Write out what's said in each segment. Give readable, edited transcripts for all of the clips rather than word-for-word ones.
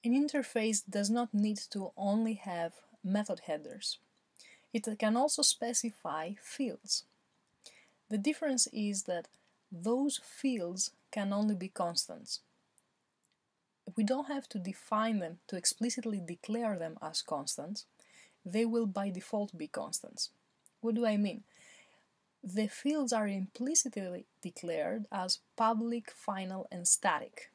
An interface does not need to only have method headers. It can also specify fields. The difference is that those fields can only be constants. We don't have to define them to explicitly declare them as constants. They will by default be constants. What do I mean? The fields are implicitly declared as public, final, and static.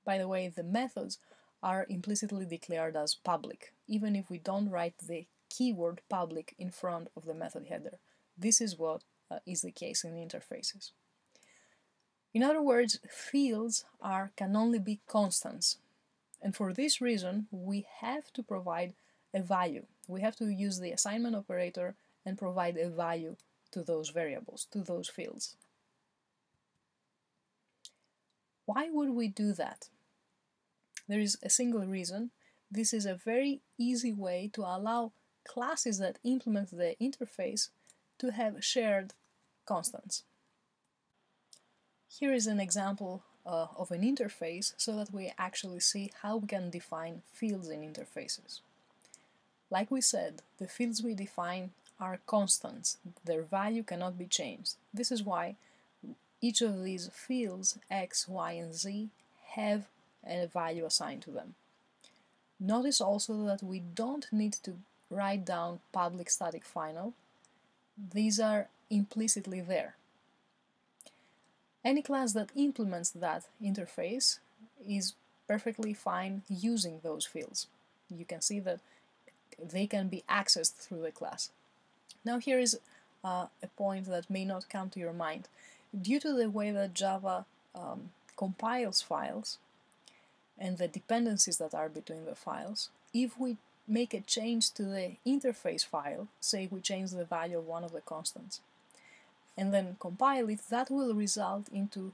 By the way, the methods are implicitly declared as public, even if we don't write the keyword public in front of the method header. This is what is the case in interfaces. In other words, fields can only be constants. And for this reason, we have to provide a value. We have to use the assignment operator and provide a value to those variables, to those fields. Why would we do that? There is a single reason. This is a very easy way to allow classes that implement the interface to have shared constants. Here is an example of an interface so that we actually see how we can define fields in interfaces. Like we said, the fields we define are constants. Their value cannot be changed. This is why each of these fields, x, y, and z, have a value assigned to them. Notice also that we don't need to write down public, static, final. These are implicitly there. Any class that implements that interface is perfectly fine using those fields. You can see that they can be accessed through the class. Now here is a point that may not come to your mind. Due to the way that Java compiles files and the dependencies that are between the files, if we make a change to the interface file, say we change the value of one of the constants, and then compile it, that will result into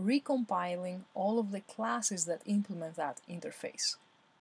recompiling all of the classes that implement that interface.